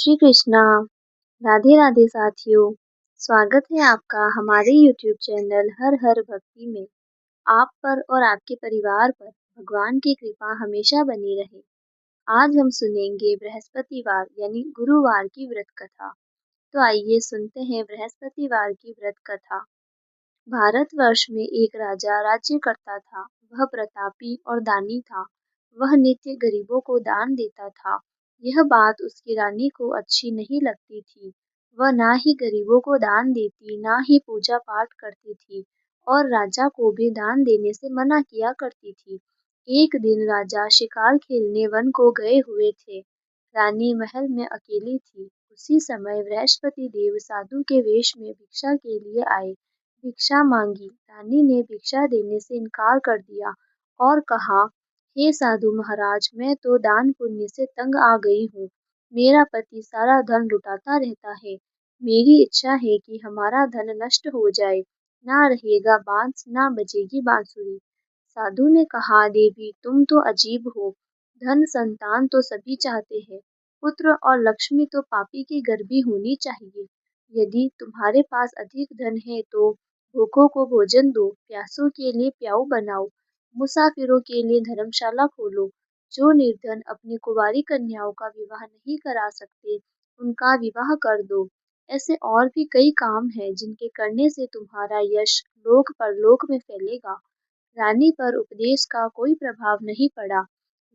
श्री कृष्णा। राधे राधे साथियों। स्वागत है आपका हमारे YouTube चैनल हर हर भक्ति में। आप पर और आपके परिवार पर भगवान की कृपा हमेशा बनी रहे। आज हम सुनेंगे बृहस्पतिवार यानी गुरुवार की व्रत कथा। तो आइए सुनते हैं बृहस्पतिवार की व्रत कथा। भारतवर्ष में एक राजा राज्य करता था। वह प्रतापी और दानी था। वह नित्य गरीबों को दान देता था। यह बात उसकी रानी को अच्छी नहीं लगती थी। वह ना ही गरीबों को दान देती, ना ही पूजा पाठ करती थी और राजा को भी दान देने से मना किया करती थी। एक दिन राजा शिकार खेलने वन को गए हुए थे। रानी महल में अकेली थी। उसी समय बृहस्पति देव साधु के वेश में भिक्षा के लिए आए। भिक्षा मांगी। रानी ने भिक्षा देने से इनकार कर दिया और कहा, हे साधु महाराज, मैं तो दान पुण्य से तंग आ गई हूँ। मेरा पति सारा धन लुटाता रहता है। मेरी इच्छा है कि हमारा धन नष्ट हो जाए। ना रहेगा बांस, ना बजेगी बांसुरी। साधु ने कहा, देवी तुम तो अजीब हो। धन संतान तो सभी चाहते हैं। पुत्र और लक्ष्मी तो पापी के घर भी होनी चाहिए। यदि तुम्हारे पास अधिक धन है तो भूखों को भोजन दो, प्यासों के लिए प्याऊ बनाओ, मुसाफिरों के लिए धर्मशाला खोलो। जो निर्धन अपनी कुंवारी कन्याओं का विवाह नहीं करा सकते, उनका विवाह कर दो। ऐसे और भी कई काम हैं जिनके करने से तुम्हारा यश लोक परलोक में फैलेगा। रानी पर उपदेश का कोई प्रभाव नहीं पड़ा।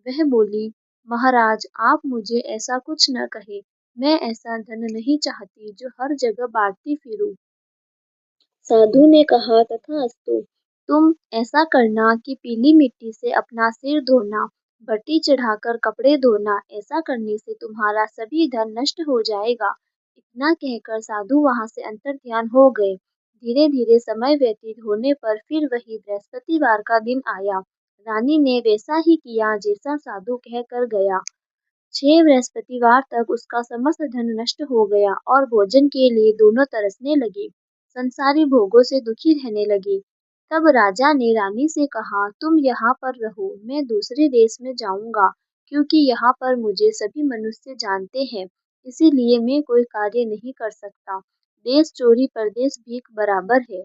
वह बोली, महाराज आप मुझे ऐसा कुछ न कहे। मैं ऐसा धन नहीं चाहती जो हर जगह बांटती फिरूं। साधु ने कहा, तथास्तु। तुम ऐसा करना कि पीली मिट्टी से अपना सिर धोना, भट्टी चढ़ाकर कपड़े धोना। ऐसा करने से तुम्हारा सभी धन नष्ट हो जाएगा। इतना कहकर साधु वहां से अंतर्ध्यान हो गए। धीरे धीरे समय व्यतीत होने पर फिर वही बृहस्पतिवार का दिन आया। रानी ने वैसा ही किया जैसा साधु कह कर गया। 6 बृहस्पतिवार तक उसका समस्त धन नष्ट हो गया और भोजन के लिए दोनों तरसने लगे। संसारी भोगों से दुखी रहने लगे। तब राजा ने रानी से कहा, तुम यहाँ पर रहो, मैं दूसरे देश में जाऊंगा, क्योंकि यहाँ पर मुझे सभी मनुष्य जानते हैं, इसीलिए मैं कोई कार्य नहीं कर सकता। देश चोरी परदेश भीख बराबर है।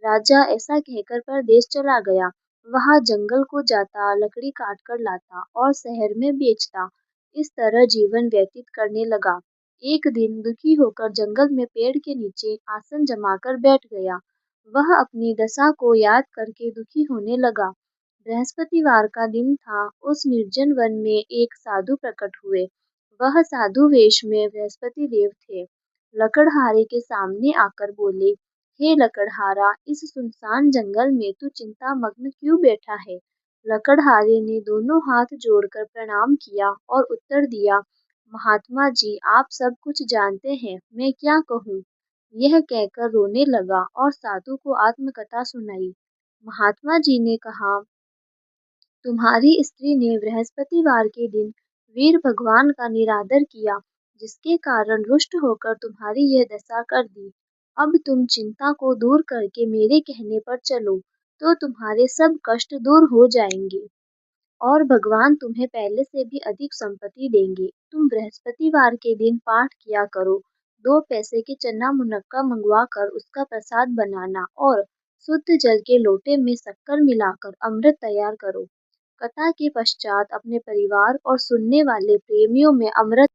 राजा ऐसा कहकर परदेश चला गया। वहाँ जंगल को जाता, लकड़ी काट कर लाता और शहर में बेचता। इस तरह जीवन व्यतीत करने लगा। एक दिन दुखी होकर जंगल में पेड़ के नीचे आसन जमाकर बैठ गया। वह अपनी दशा को याद करके दुखी होने लगा। बृहस्पतिवार का दिन था। उस निर्जन वन में एक साधु प्रकट हुए। वह साधु वेश में बृहस्पति देव थे। लकड़हारे के सामने आकर बोले, हे लकड़हारा, इस सुनसान जंगल में तू चिंता मग्न क्यों बैठा है? लकड़हारे ने दोनों हाथ जोड़कर प्रणाम किया और उत्तर दिया, महात्मा जी आप सब कुछ जानते हैं, मैं क्या कहूँ। यह कहकर रोने लगा और साधु को आत्मकथा सुनाई। महात्मा जी ने कहा, तुम्हारी स्त्री ने बृहस्पतिवार के दिन वीर भगवान का निरादर किया, जिसके कारण रुष्ट होकर तुम्हारी यह दशा कर दी। अब तुम चिंता को दूर करके मेरे कहने पर चलो, तो तुम्हारे सब कष्ट दूर हो जाएंगे और भगवान तुम्हें पहले से भी अधिक संपत्ति देंगे। तुम बृहस्पतिवार के दिन पाठ किया करो। 2 पैसे के चना मुनक्का मंगवा कर उसका प्रसाद बनाना और शुद्ध जल के लोटे में शक्कर मिलाकर अमृत तैयार करो। कथा के पश्चात अपने परिवार और सुनने वाले प्रेमियों में अमृत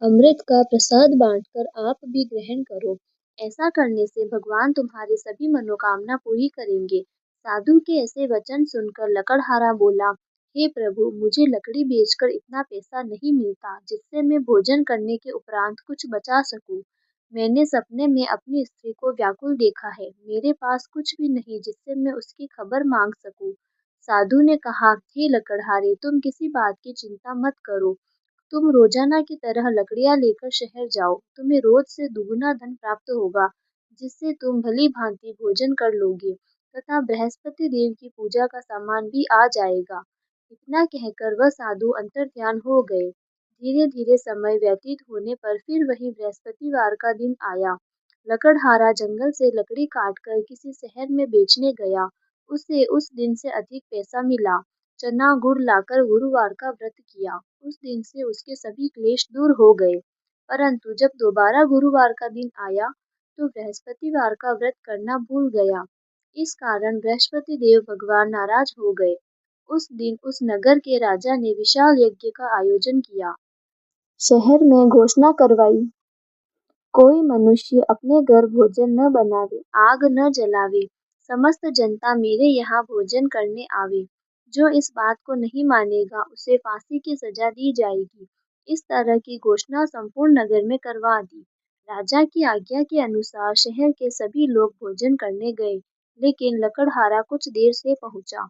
अमृत का प्रसाद बांटकर आप भी ग्रहण करो। ऐसा करने से भगवान तुम्हारी सभी मनोकामना पूरी करेंगे। साधु के ऐसे वचन सुनकर लकड़हारा बोला, हे प्रभु, मुझे लकड़ी बेचकर इतना पैसा नहीं मिलता जिससे मैं भोजन करने के उपरांत कुछ बचा सकूं। मैंने सपने में अपनी स्त्री को व्याकुल देखा है। मेरे पास कुछ भी नहीं जिससे मैं उसकी खबर मांग सकूं। साधु ने कहा, हे लकड़हारे, तुम किसी बात की चिंता मत करो। तुम रोजाना की तरह लकड़ियां लेकर शहर जाओ। तुम्हें रोज से दुगुना धन प्राप्त होगा, जिससे तुम भली भांति भोजन कर लोगे तथा बृहस्पति देव की पूजा का सामान भी आ जाएगा। इतना कहकर वह साधु अंतर्ध्यान हो गए। धीरे धीरे समय व्यतीत होने पर फिर वही बृहस्पतिवार का दिन आया। लकड़हारा जंगल से लकड़ी काटकर किसी शहर में बेचने गया। उसे उस दिन से अधिक पैसा मिला। चना गुड़ लाकर गुरुवार का व्रत किया। उस दिन से उसके सभी क्लेश दूर हो गए। परंतु जब दोबारा गुरुवार का दिन आया तो बृहस्पतिवार का व्रत करना भूल गया। इस कारण बृहस्पति देव भगवान नाराज हो गए। उस दिन उस नगर के राजा ने विशाल यज्ञ का आयोजन किया। शहर में घोषणा करवाई, कोई मनुष्य अपने घर भोजन न बनावे, आग न जलावे, समस्त जनता मेरे यहाँ भोजन करने आवे। जो इस बात को नहीं मानेगा उसे फांसी की सजा दी जाएगी। इस तरह की घोषणा संपूर्ण नगर में करवा दी। राजा की आज्ञा के अनुसार शहर के सभी लोग भोजन करने गए, लेकिन लकड़हारा कुछ देर से पहुंचा,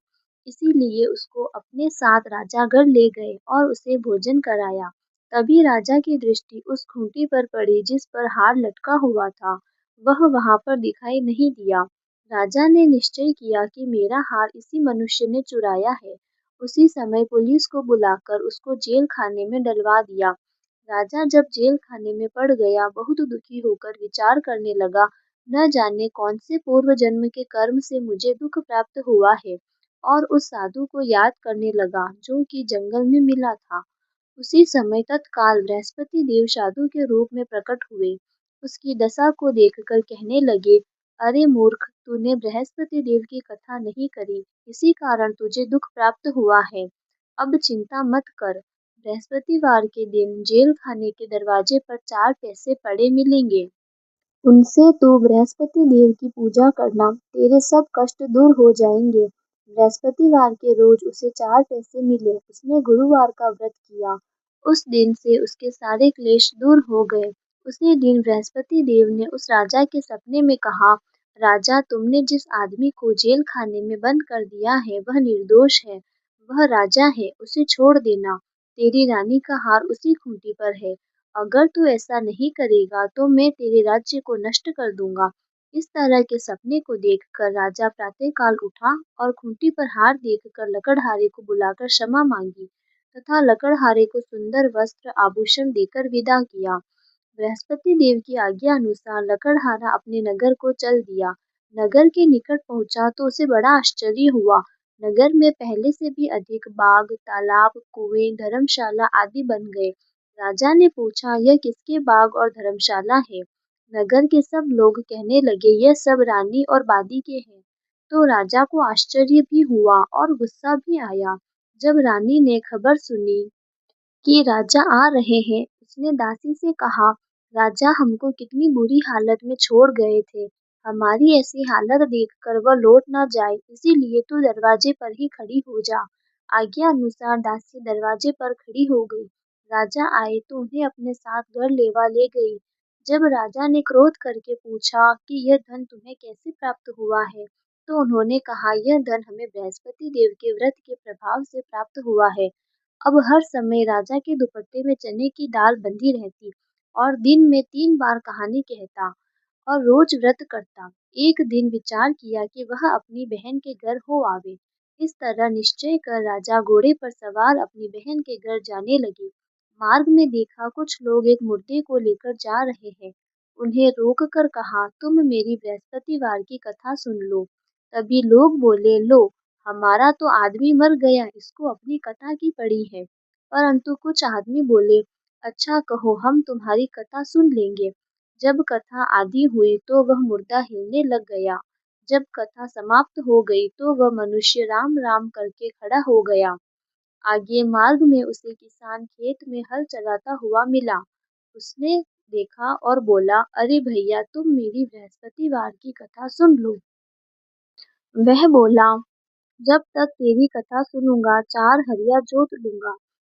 इसीलिए उसको अपने साथ राजा घर ले गए और उसे भोजन कराया। तभी राजा की दृष्टि उस खूंटी पर पड़ी जिस पर हार लटका हुआ था। वह वहां पर दिखाई नहीं दिया। राजा ने निश्चय किया कि मेरा हार इसी मनुष्य ने चुराया है। उसी समय पुलिस को बुलाकर उसको जेल खाने में डलवा दिया। राजा जब जेल खाने में पड़ गया, बहुत दुखी होकर विचार करने लगा, न जाने कौन से पूर्व जन्म के कर्म से मुझे दुख प्राप्त हुआ है, और उस साधु को याद करने लगा जो कि जंगल में मिला था। उसी समय तत्काल बृहस्पति देव साधु के रूप में प्रकट हुए। उसकी दशा को देखकर कहने लगे, अरे मूर्ख, तूने बृहस्पति देव की कथा नहीं करी, इसी कारण तुझे दुख प्राप्त हुआ है। अब चिंता मत कर, बृहस्पतिवार के दिन जेल खाने के दरवाजे पर 4 पैसे पड़े मिलेंगे। उनसे तू बृहस्पति देव की पूजा करना, तेरे सब कष्ट दूर हो जाएंगे। बृहस्पतिवार के रोज उसे 4 पैसे मिले। उसने गुरुवार का व्रत किया। उस दिन से उसके सारे क्लेश दूर हो गए। उसी दिन बृहस्पति देव ने उस राजा के सपने में कहा, राजा, तुमने जिस आदमी को जेल खाने में बंद कर दिया है वह निर्दोष है। वह राजा है, उसे छोड़ देना। तेरी रानी का हार उसी खूंटी पर है। अगर तू ऐसा नहीं करेगा तो मैं तेरे राज्य को नष्ट कर दूंगा। इस तरह के सपने को देखकर राजा प्रातःकाल उठा और खूंटी पर हार देखकर लकड़हारे को बुलाकर क्षमा मांगी तथा लकड़हारे को सुंदर वस्त्र आभूषण देकर विदा किया। बृहस्पति देव की आज्ञा अनुसार लकड़हारा अपने नगर को चल दिया। नगर के निकट पहुंचा तो उसे बड़ा आश्चर्य हुआ। नगर में पहले से भी अधिक बाग, तालाब, कुएं, धर्मशाला आदि बन गए। राजा ने पूछा, यह किसके बाग और धर्मशाला है? नगर के सब लोग कहने लगे, यह सब रानी और बादी के हैं। तो राजा को आश्चर्य भी हुआ और गुस्सा भी आया। जब रानी ने खबर सुनी कि राजा आ रहे हैं, उसने दासी से कहा, राजा हमको कितनी बुरी हालत में छोड़ गए थे। हमारी ऐसी हालत देखकर वह लौट न जाए, इसीलिए तू दरवाजे पर ही खड़ी हो जा। आज्ञा अनुसार दासी दरवाजे पर खड़ी हो गई। राजा आए तो उन्हें अपने साथ घर लेवा ले गई। जब राजा ने क्रोध करके पूछा कि यह धन तुम्हें कैसे प्राप्त हुआ है, तो उन्होंने कहा, यह धन हमें बृहस्पति देव के व्रत के प्रभाव से प्राप्त हुआ है। अब हर समय राजा के दुपट्टे में चने की दाल बंधी रहती और दिन में 3 बार कहानी कहता और रोज व्रत करता। एक दिन विचार किया कि वह अपनी बहन के घर हो आवे। इस तरह निश्चय कर राजा घोड़े पर सवार अपनी बहन के घर जाने लगे। मार्ग में देखा कुछ लोग एक मुर्दे को लेकर जा रहे हैं। उन्हें रोक कर कहा, तुम मेरी बृहस्पतिवार की कथा सुन लो। तभी लोग बोले, लो, हमारा तो आदमी मर गया, इसको अपनी कथा की पड़ी है। परंतु कुछ आदमी बोले, अच्छा कहो, हम तुम्हारी कथा सुन लेंगे। जब कथा आधी हुई तो वह मुर्दा हिलने लग गया। जब कथा समाप्त हो गई तो वह मनुष्य राम राम करके खड़ा हो गया। आगे मार्ग में उसे किसान खेत में हल चलाता हुआ मिला। उसने देखा और बोला, अरे भैया, तुम मेरी बृहस्पतिवार की कथा सुन लो। वह बोला, जब तक तेरी कथा सुनूंगा 4 हरिया जोत लूंगा।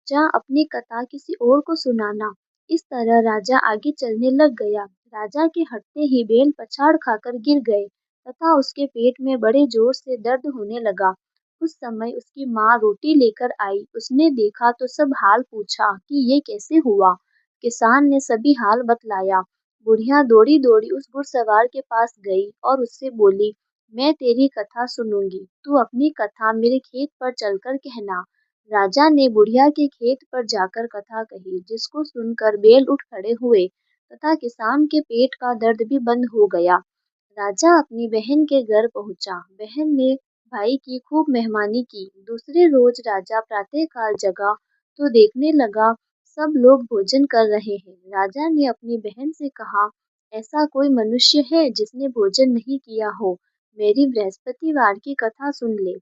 जा अपनी कथा किसी और को सुनाना। इस तरह राजा आगे चलने लग गया। राजा के हटते ही बैल पछाड़ खाकर गिर गए तथा उसके पेट में बड़े जोर से दर्द होने लगा। उस समय उसकी माँ रोटी लेकर आई। उसने देखा तो सब हाल पूछा कि ये कैसे हुआ। किसान ने सभी हाल बतलाया। बुढ़िया दौड़ी दौड़ी उस घुड़सवार के पास गई और उससे बोली, मैं तेरी कथा सुनूंगी, तू अपनी कथा मेरे खेत पर चलकर कहना। राजा ने बुढ़िया के खेत पर जाकर कथा कही, जिसको सुनकर बैल उठ खड़े हुए तथा किसान के पेट का दर्द भी बंद हो गया। राजा अपनी बहन के घर पहुंचा। बहन ने भाई की खूब मेहमानी की। दूसरे रोज राजा प्रातःकाल जगा तो देखने लगा सब लोग भोजन कर रहे हैं। राजा ने अपनी बहन से कहा, ऐसा कोई मनुष्य है जिसने भोजन नहीं किया हो? मेरी बृहस्पतिवार की कथा सुन ले।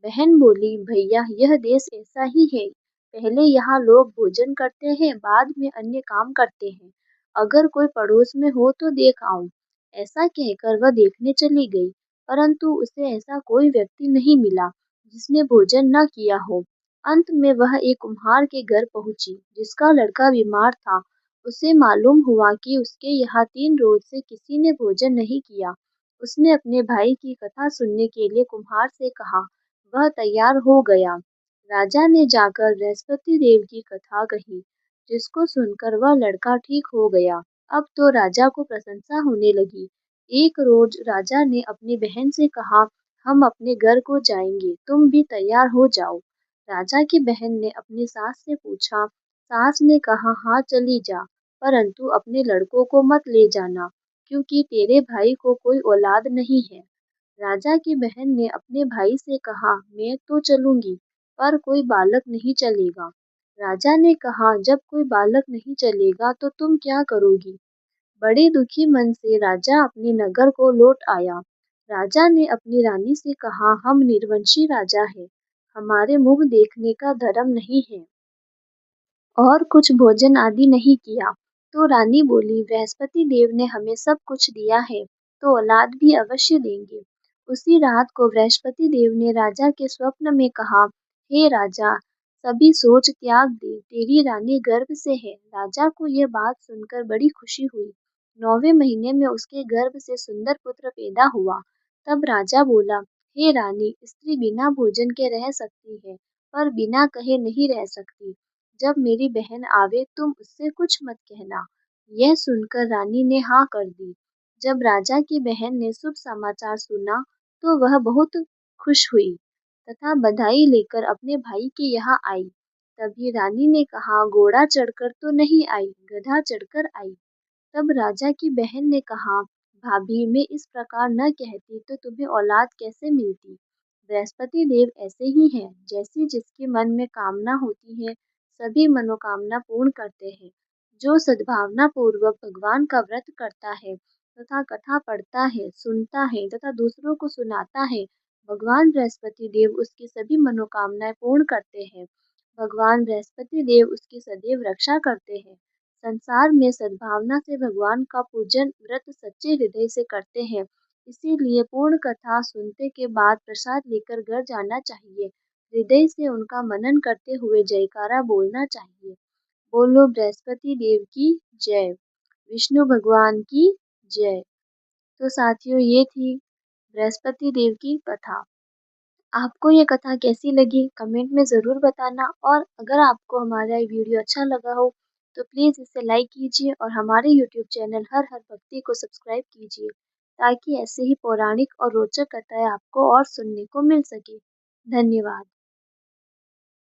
बहन बोली, भैया यह देश ऐसा ही है। पहले यहाँ लोग भोजन करते हैं, बाद में अन्य काम करते हैं। अगर कोई पड़ोस में हो तो देख आऊं। ऐसा कहकर वह देखने चली गई, परंतु उसे ऐसा कोई व्यक्ति नहीं मिला जिसने भोजन न किया हो। अंत में वह एक कुम्हार के घर पहुंची, जिसका लड़का बीमार था। उसे मालूम हुआ कि उसके यहाँ 3 रोज से किसी ने भोजन नहीं किया। उसने अपने भाई की कथा सुनने के लिए कुम्हार से कहा। वह तैयार हो गया। राजा ने जाकर बृहस्पति देव की कथा कही, जिसको सुनकर वह लड़का ठीक हो गया। अब तो राजा को प्रशंसा होने लगी। एक रोज राजा ने अपनी बहन से कहा, हम अपने घर को जाएंगे, तुम भी तैयार हो जाओ। राजा की बहन ने अपनी सास से पूछा। सास ने कहा, हाँ चली जा, परंतु अपने लड़कों को मत ले जाना, क्योंकि तेरे भाई को कोई औलाद नहीं है। राजा की बहन ने अपने भाई से कहा, मैं तो चलूंगी, पर कोई बालक नहीं चलेगा। राजा ने कहा, जब कोई बालक नहीं चलेगा तो तुम क्या करोगी? बड़े दुखी मन से राजा अपने नगर को लौट आया। राजा ने अपनी रानी से कहा, हम निर्वंशी राजा हैं, हमारे मुंह देखने का धर्म नहीं है और कुछ भोजन आदि नहीं किया। तो रानी बोली, बृहस्पति देव ने हमें सब कुछ दिया है, तो औलाद भी अवश्य देंगे। उसी रात को बृहस्पति देव ने राजा के स्वप्न में कहा, हे राजा, सभी सोच त्याग दे, तेरी रानी गर्भ से है। राजा को यह बात सुनकर बड़ी खुशी हुई। 9वें महीने में उसके गर्भ से सुंदर पुत्र पैदा हुआ। तब राजा बोला, हे रानी, स्त्री बिना भोजन के रह सकती है, पर बिना कहे नहीं रह सकती। जब मेरी बहन आवे तुम उससे कुछ मत कहना। यह सुनकर रानी ने हाँ कर दी। जब राजा की बहन ने शुभ समाचार सुना तो वह बहुत खुश हुई तथा बधाई लेकर अपने भाई के यहाँ आई। तभी रानी ने कहा, घोड़ा चढ़कर तो नहीं आई, गधा चढ़कर आई। तब राजा की बहन ने कहा, भाभी, मैं इस प्रकार न कहती तो तुम्हें औलाद कैसे मिलती? बृहस्पति देव ऐसे ही हैं, जैसी जिसके मन में कामना होती है, सभी मनोकामना पूर्ण करते हैं। जो सद्भावना पूर्वक भगवान का व्रत करता है तथा कथा पढ़ता है, सुनता है तथा दूसरों को सुनाता है, भगवान बृहस्पति देव उसकी सभी मनोकामनाएं पूर्ण करते हैं। भगवान बृहस्पति देव उसकी सदैव रक्षा करते हैं। संसार में सद्भावना से भगवान का पूजन व्रत सच्चे हृदय से करते हैं। इसीलिए पूर्ण कथा सुनने के बाद प्रसाद लेकर घर जाना चाहिए। हृदय से उनका मनन करते हुए जयकारा बोलना चाहिए। बोलो बृहस्पति देव की जय, विष्णु भगवान की जय। तो साथियों, ये थी बृहस्पति देव की कथा। आपको ये कथा कैसी लगी कमेंट में ज़रूर बताना, और अगर आपको हमारा ये वीडियो अच्छा लगा हो तो प्लीज़ इसे लाइक कीजिए और हमारे यूट्यूब चैनल हर हर भक्ति को सब्सक्राइब कीजिए, ताकि ऐसे ही पौराणिक और रोचक कथाएं आपको और सुनने को मिल सके। धन्यवाद।